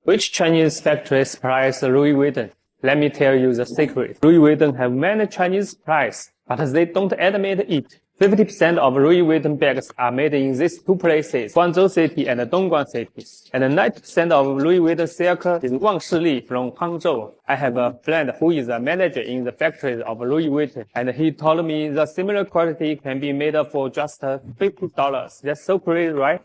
Which Chinese factory supplies Louis Vuitton? Let me tell you the secret. Louis Vuitton have many Chinese suppliers, but they don't admit it. 50% of Louis Vuitton bags are made in these two places, Guangzhou City and Dongguan City. And 90% of Louis Vuitton silk is Wang Shili from Hangzhou. I have a friend who is a manager in the factory of Louis Vuitton, and he told me the similar quality can be made for just $50. That's so crazy, right?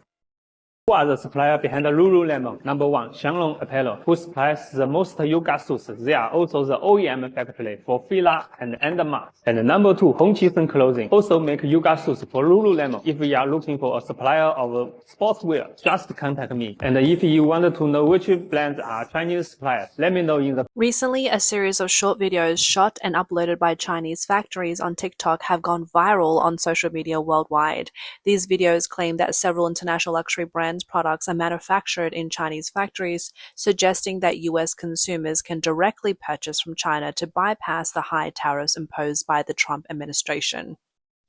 Who are the suppliers behind the Lululemon? Number 1, Xianglong Apparel, who supplies the most yoga suits. They are also the OEM factory for Fila and Andermatt. And number 2, Hongqi Clothing, also make yoga suits for Lululemon. If you are looking for a supplier of sportswear, just contact me. And if you want to know which brands are Chinese suppliers, let me know in the... Recently, a series of short videos shot and uploaded by Chinese factories on TikTok have gone viral on social media worldwide. These videos claim that several international luxury brands products are manufactured in Chinese factories, suggesting that US consumers can directly purchase from China to bypass the high tariffs imposed by the Trump administration.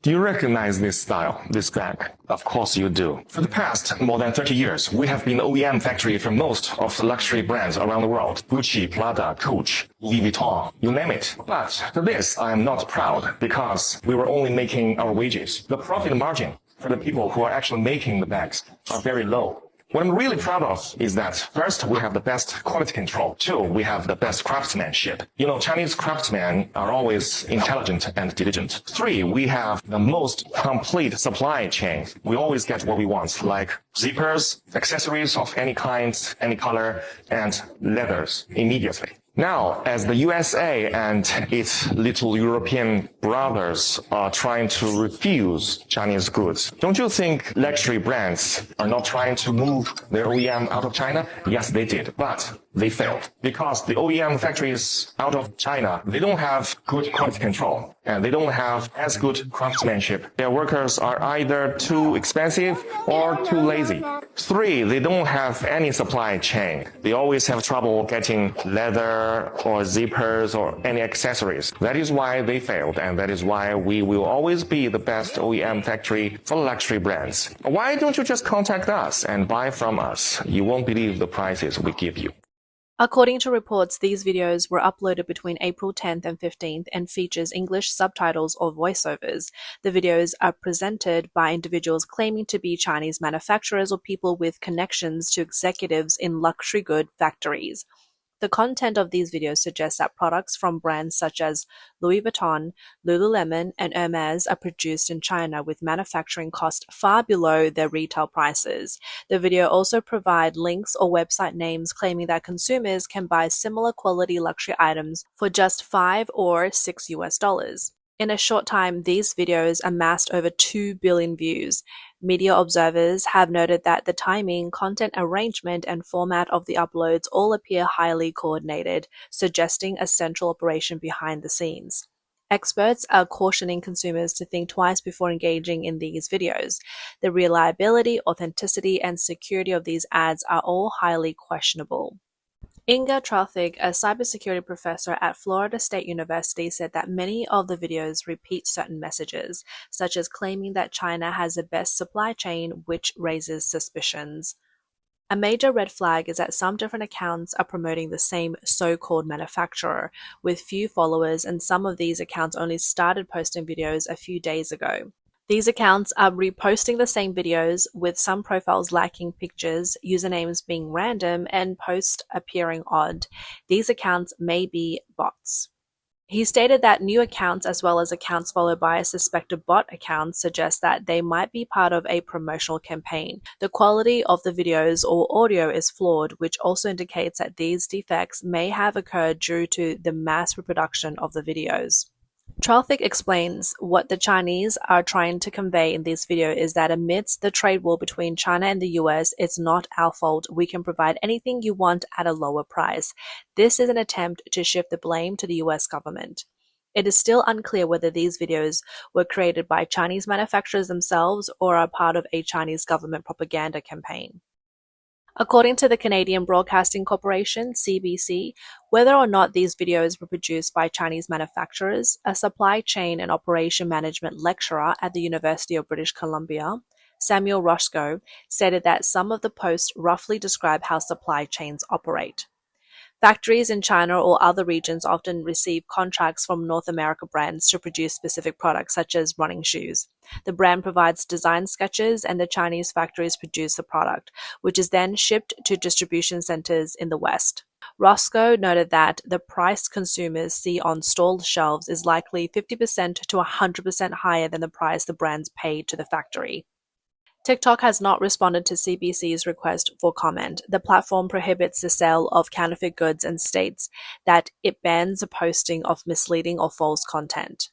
Do you recognize this style, this bag? Of course you do. For the past more than 30 years, we have been OEM factory for most of the luxury brands around the world. Gucci, Prada, Coach, Louis Vuitton, you name it. But for this, I am not proud because we were only making our wages. The profit margin for the people who are actually making the bags are very low. What I'm really proud of is that first, we have the best quality control. 2, we have the best craftsmanship. You know, Chinese craftsmen are always intelligent and diligent. 3, we have the most complete supply chain. We always get what we want, like zippers, accessories of any kind, any color, and leathers immediately. Now, as the USA and its little European brothers are trying to refuse Chinese goods, don't you think luxury brands are not trying to move their OEM out of China? Yes, they did, but they failed. Because the OEM factories out of China, they don't have good quality control, and they don't have as good craftsmanship. Their workers are either too expensive or too lazy. 3, they don't have any supply chain. They always have trouble getting leather or zippers or any accessories. That is why they failed, and that is why we will always be the best OEM factory for luxury brands. Why don't you just contact us and buy from us? You won't believe the prices we give you. According to reports, these videos were uploaded between April 10th and 15th and features English subtitles or voiceovers. The videos are presented by individuals claiming to be Chinese manufacturers or people with connections to executives in luxury good factories. The content of these videos suggests that products from brands such as Louis Vuitton, Lululemon, and Hermes are produced in China with manufacturing costs far below their retail prices. The video also provides links or website names claiming that consumers can buy similar quality luxury items for just $5 or $6 US. In a short time, these videos amassed over 2 billion views. Media observers have noted that the timing, content arrangement, and format of the uploads all appear highly coordinated, suggesting a central operation behind the scenes. Experts are cautioning consumers to think twice before engaging in these videos. The reliability, authenticity, and security of these ads are all highly questionable. Inga Tralthig, a cybersecurity professor at Florida State University, said that many of the videos repeat certain messages, such as claiming that China has the best supply chain, which raises suspicions. A major red flag is that some different accounts are promoting the same so-called manufacturer, with few followers, and some of these accounts only started posting videos a few days ago. These accounts are reposting the same videos, with some profiles lacking pictures, usernames being random, and posts appearing odd. These accounts may be bots. He stated that new accounts as well as accounts followed by a suspected bot account suggest that they might be part of a promotional campaign. The quality of the videos or audio is flawed, which also indicates that these defects may have occurred due to the mass reproduction of the videos. Tralthig explains what the Chinese are trying to convey in this video is that amidst the trade war between China and the US, it's not our fault. We can provide anything you want at a lower price. This is an attempt to shift the blame to the US government. It is still unclear whether these videos were created by Chinese manufacturers themselves or are part of a Chinese government propaganda campaign. According to the Canadian Broadcasting Corporation, CBC, whether or not these videos were produced by Chinese manufacturers, a supply chain and operation management lecturer at the University of British Columbia, Samuel Roscoe, stated that some of the posts roughly describe how supply chains operate. Factories in China or other regions often receive contracts from North America brands to produce specific products such as running shoes. The brand provides design sketches and the Chinese factories produce the product, which is then shipped to distribution centers in the West. Roscoe noted that the price consumers see on store shelves is likely 50% to 100% higher than the price the brands paid to the factory. TikTok has not responded to CBC's request for comment. The platform prohibits the sale of counterfeit goods and states that it bans the posting of misleading or false content.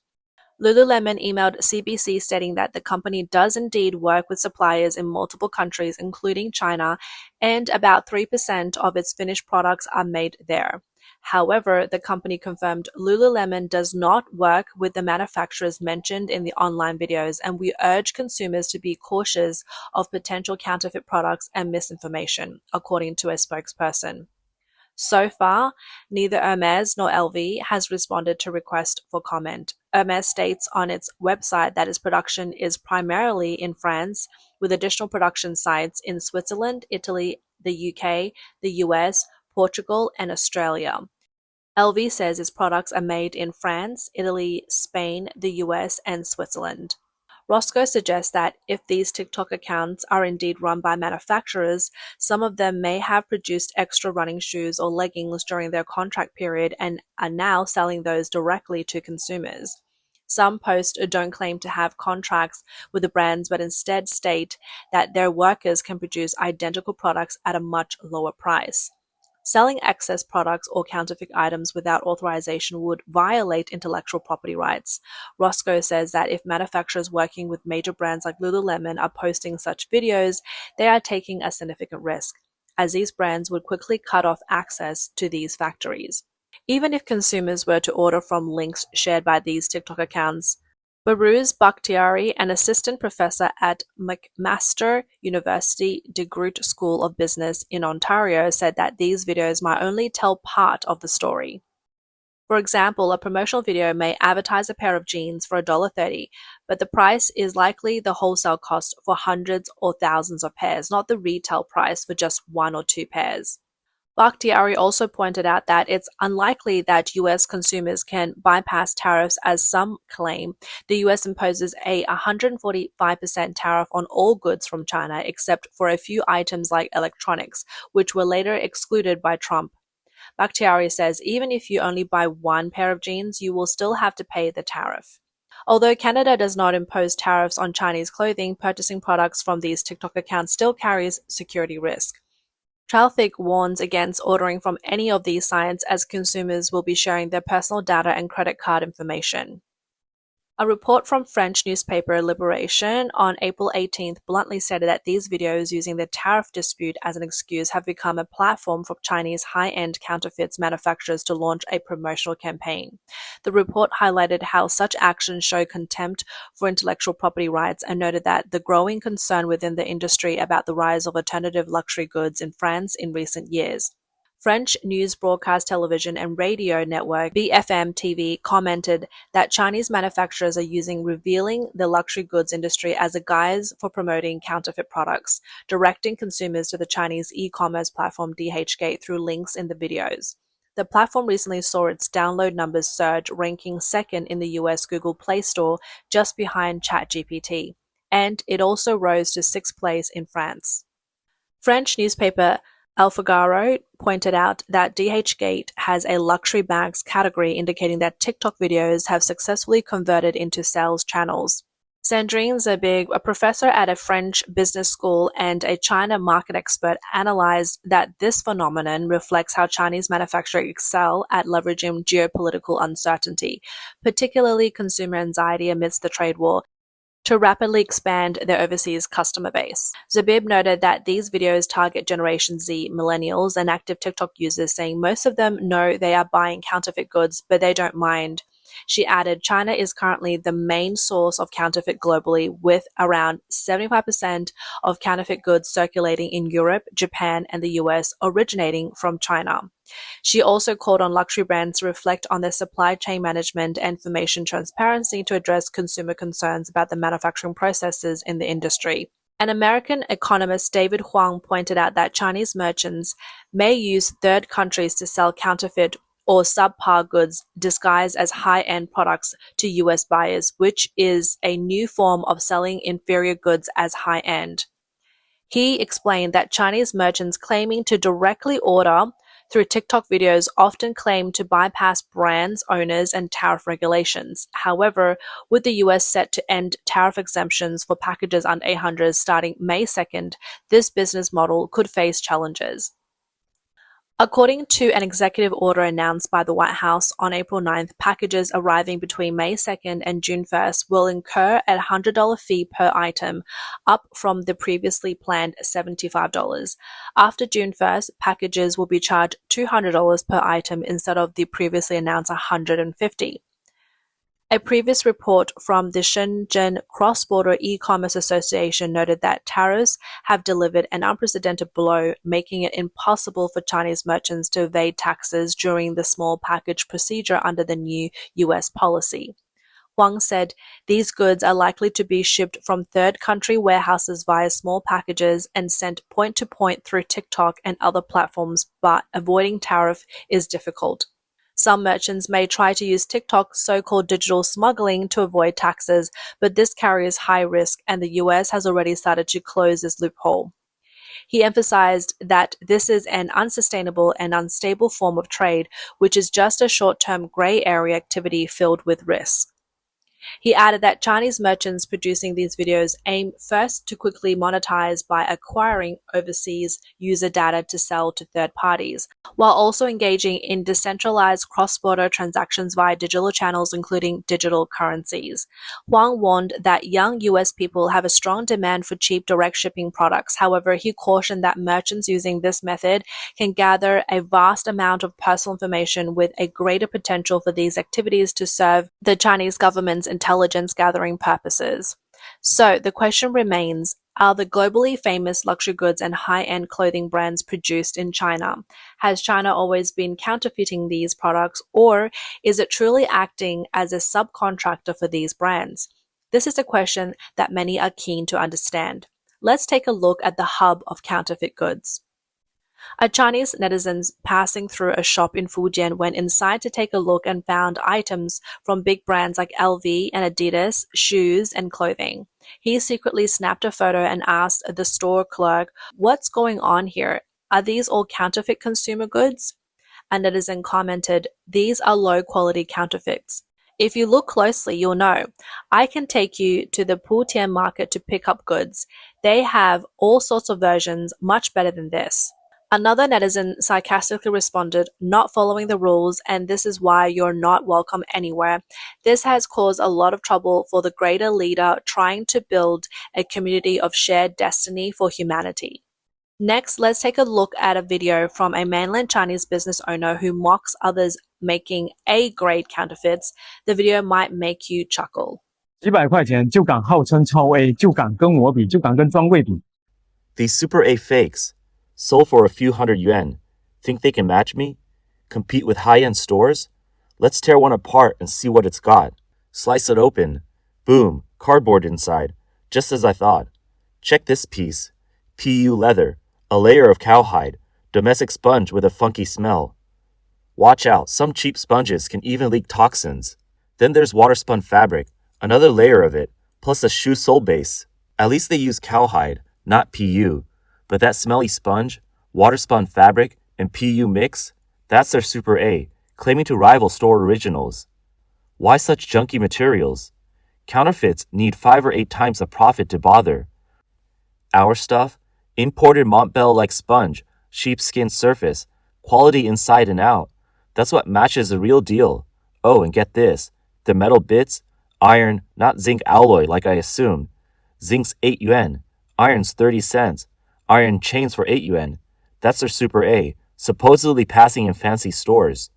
Lululemon emailed CBC stating that the company does indeed work with suppliers in multiple countries, including China, and about 3% of its finished products are made there. However, the company confirmed Lululemon does not work with the manufacturers mentioned in the online videos, and we urge consumers to be cautious of potential counterfeit products and misinformation, according to a spokesperson. So far, neither Hermès nor LV has responded to request for comment. Hermès states on its website that its production is primarily in France, with additional production sites in Switzerland, Italy, the UK, the US, Portugal, and Australia. LV says its products are made in France, Italy, Spain, the US, and Switzerland. Roscoe suggests that if these TikTok accounts are indeed run by manufacturers, some of them may have produced extra running shoes or leggings during their contract period and are now selling those directly to consumers. Some posts don't claim to have contracts with the brands, but instead state that their workers can produce identical products at a much lower price. Selling excess products or counterfeit items without authorization would violate intellectual property rights. Roscoe says that if manufacturers working with major brands like Lululemon are posting such videos, they are taking a significant risk, as these brands would quickly cut off access to these factories. Even if consumers were to order from links shared by these TikTok accounts, Behrouz Bakhtiari, an assistant professor at McMaster University de Groot School of Business in Ontario, said that these videos might only tell part of the story. For example, a promotional video may advertise a pair of jeans for $1.30, but the price is likely the wholesale cost for hundreds or thousands of pairs, not the retail price for just one or two pairs. Bakhtiari also pointed out that it's unlikely that U.S. consumers can bypass tariffs, as some claim. The U.S. imposes a 145% tariff on all goods from China, except for a few items like electronics, which were later excluded by Trump. Bakhtiari says even if you only buy one pair of jeans, you will still have to pay the tariff. Although Canada does not impose tariffs on Chinese clothing, purchasing products from these TikTok accounts still carries security risk. Counterfeit warns against ordering from any of these sites, as consumers will be sharing their personal data and credit card information. A report from French newspaper Libération on April 18th bluntly stated that these videos using the tariff dispute as an excuse have become a platform for Chinese high-end counterfeits manufacturers to launch a promotional campaign. The report highlighted how such actions show contempt for intellectual property rights and noted that the growing concern within the industry about the rise of alternative luxury goods in France in recent years. French news broadcast television and radio network BFM TV commented that Chinese manufacturers are revealing the luxury goods industry as a guise for promoting counterfeit products, directing consumers to the Chinese e-commerce platform DHgate through links in the videos. The platform recently saw its download numbers surge, ranking second in the US Google Play Store, just behind ChatGPT, and it also rose to sixth place in France. French newspaper El Figaro pointed out that DHgate has a luxury bags category, indicating that TikTok videos have successfully converted into sales channels. Sandrine Zabig, a professor at a French business school and a China market expert, analyzed that this phenomenon reflects how Chinese manufacturers excel at leveraging geopolitical uncertainty, particularly consumer anxiety amidst the trade war, to rapidly expand their overseas customer base. Zabib noted that these videos target Generation Z, millennials, and active TikTok users, saying most of them know they are buying counterfeit goods, but they don't mind. She added, China is currently the main source of counterfeit globally, with around 75% of counterfeit goods circulating in Europe, Japan, and the US originating from China. She also called on luxury brands to reflect on their supply chain management and information transparency to address consumer concerns about the manufacturing processes in the industry. An American economist, David Huang, pointed out that Chinese merchants may use third countries to sell counterfeit or subpar goods disguised as high-end products to US buyers, which is a new form of selling inferior goods as high-end. He explained that Chinese merchants claiming to directly order through TikTok videos often claim to bypass brands, owners, and tariff regulations. However, with the US set to end tariff exemptions for packages under 800 starting May 2nd, this business model could face challenges. According to an executive order announced by the White House on April 9th, packages arriving between May 2nd and June 1st will incur a $100 fee per item, up from the previously planned $75. After June 1st, packages will be charged $200 per item instead of the previously announced $150. A previous report from the Shenzhen Cross-Border E-commerce Association noted that tariffs have delivered an unprecedented blow, making it impossible for Chinese merchants to evade taxes during the small package procedure under the new US policy. Huang said these goods are likely to be shipped from third country warehouses via small packages and sent point to point through TikTok and other platforms, but avoiding tariff is difficult. Some merchants may try to use TikTok's so-called digital smuggling to avoid taxes, but this carries high risk, and the US has already started to close this loophole. He emphasized that this is an unsustainable and unstable form of trade, which is just a short-term gray area activity filled with risks. He added that Chinese merchants producing these videos aim first to quickly monetize by acquiring overseas user data to sell to third parties, while also engaging in decentralized cross-border transactions via digital channels, including digital currencies. Huang warned that young US people have a strong demand for cheap direct shipping products. However, he cautioned that merchants using this method can gather a vast amount of personal information with a greater potential for these activities to serve the Chinese government's intelligence gathering purposes. So the question remains, are the globally famous luxury goods and high-end clothing brands produced in China? Has China always been counterfeiting these products, or is it truly acting as a subcontractor for these brands? This is a question that many are keen to understand. Let's take a look at the hub of counterfeit goods. A Chinese netizen passing through a shop in Fujian went inside to take a look and found items from big brands like LV and Adidas, shoes, and clothing. He secretly snapped a photo and asked the store clerk, "What's going on here? Are these all counterfeit consumer goods?" A netizen commented, "These are low-quality counterfeits. If you look closely, you'll know. I can take you to the Putian market to pick up goods. They have all sorts of versions much better than this." Another netizen sarcastically responded, "Not following the rules, and this is why you're not welcome anywhere. This has caused a lot of trouble for the greater leader trying to build a community of shared destiny for humanity." Next, let's take a look at a video from a mainland Chinese business owner who mocks others making A-grade counterfeits. The video might make you chuckle. 几百块钱就敢号称超 A， 就敢跟我比，就敢跟专柜比。 These Super A fakes, sold for a few hundred yuan, think they can match me? Compete with high-end stores? Let's tear one apart and see what it's got. Slice it open. Boom, cardboard inside, just as I thought. Check this piece. PU leather, a layer of cowhide, domestic sponge with a funky smell. Watch out, some cheap sponges can even leak toxins. Then there's water-spun fabric, another layer of it, plus a shoe sole base. At least they use cowhide, not PU. But that smelly sponge, water-spun fabric, and PU mix, that's their Super A, claiming to rival store originals. Why such junky materials? Counterfeits need 5 or 8 times the profit to bother. Our stuff, imported Montbell-like sponge, sheepskin surface, quality inside and out. That's what matches the real deal. Oh, and get this, the metal bits, iron, not zinc alloy like I assumed. Zinc's 8 yuan, iron's 30 cents. Iron chains for 8 yuan. That's their Super A, supposedly passing in fancy stores.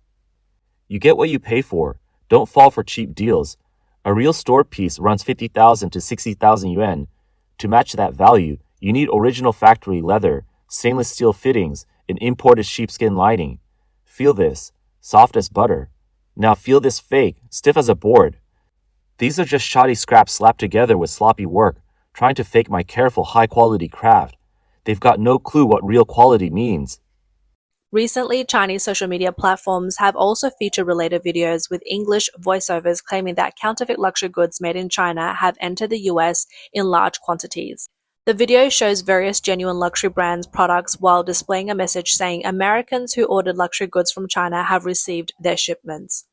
You get what you pay for. Don't fall for cheap deals. A real store piece runs 50,000 to 60,000 yuan. To match that value, you need original factory leather, stainless steel fittings, and imported sheepskin lining. Feel this, soft as butter. Now feel this fake, stiff as a board. These are just shoddy scraps slapped together with sloppy work, trying to fake my careful high-quality craft. They've got no clue what real quality means. Recently, Chinese social media platforms have also featured related videos with English voiceovers claiming that counterfeit luxury goods made in China have entered the US in large quantities. The video shows various genuine luxury brands' products while displaying a message saying Americans who ordered luxury goods from China have received their shipments.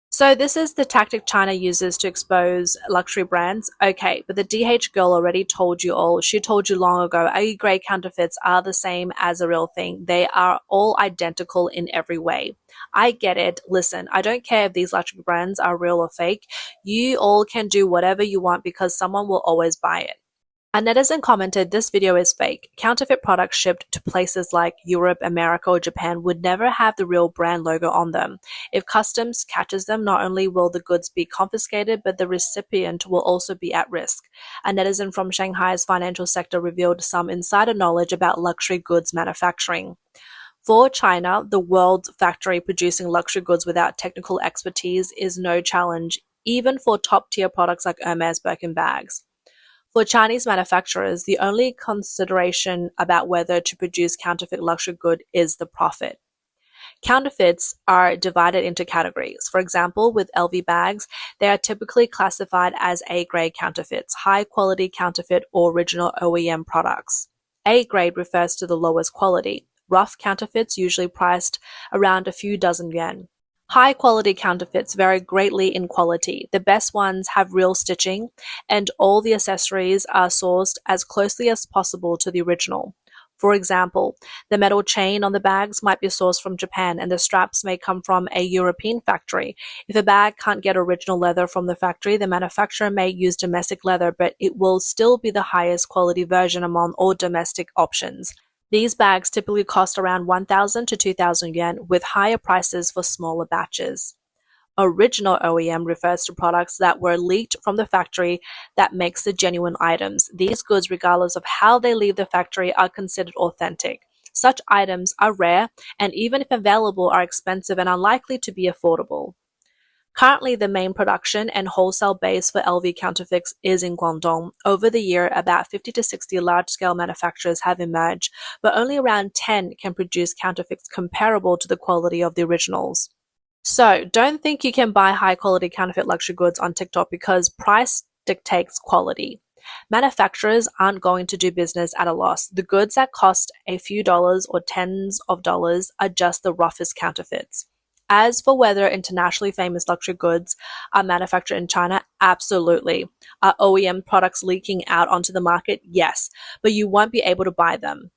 So this is the tactic China uses to expose luxury brands? Okay, but the DH girl already told you all. She told you long ago, A-grade counterfeits are the same as a real thing. They are all identical in every way. I get it. Listen, I don't care if these luxury brands are real or fake. You all can do whatever you want because someone will always buy it. A netizen commented, "This video is fake. Counterfeit products shipped to places like Europe, America, or Japan would never have the real brand logo on them. If customs catches them, not only will the goods be confiscated, but the recipient will also be at risk." A netizen from Shanghai's financial sector revealed some insider knowledge about luxury goods manufacturing. For China, the world's factory producing luxury goods without technical expertise is no challenge, even for top-tier products like Hermes Birkin bags. For Chinese manufacturers, the only consideration about whether to produce counterfeit luxury good is the profit. Counterfeits are divided into categories. For example, with LV bags, they are typically classified as A-grade counterfeits, high-quality counterfeit or original OEM products. A-grade refers to the lowest quality. Rough counterfeits usually priced around a few dozen yuan. High-quality counterfeits vary greatly in quality. The best ones have real stitching, and all the accessories are sourced as closely as possible to the original. For example, the metal chain on the bags might be sourced from Japan, and the straps may come from a European factory. If a bag can't get original leather from the factory, the manufacturer may use domestic leather, but it will still be the highest quality version among all domestic options. These bags typically cost around 1,000 to 2,000 yuan, with higher prices for smaller batches. Original OEM refers to products that were leaked from the factory that makes the genuine items. These goods, regardless of how they leave the factory, are considered authentic. Such items are rare and, even if available, are expensive and unlikely to be affordable. Currently, the main production and wholesale base for LV counterfeits is in Guangdong. Over the year, about 50 to 60 large-scale manufacturers have emerged, but only around 10 can produce counterfeits comparable to the quality of the originals. So, don't think you can buy high-quality counterfeit luxury goods on TikTok because price dictates quality. Manufacturers aren't going to do business at a loss. The goods that cost a few dollars or tens of dollars are just the roughest counterfeits. As for whether internationally famous luxury goods are manufactured in China, absolutely. Are OEM products leaking out onto the market? Yes, but you won't be able to buy them.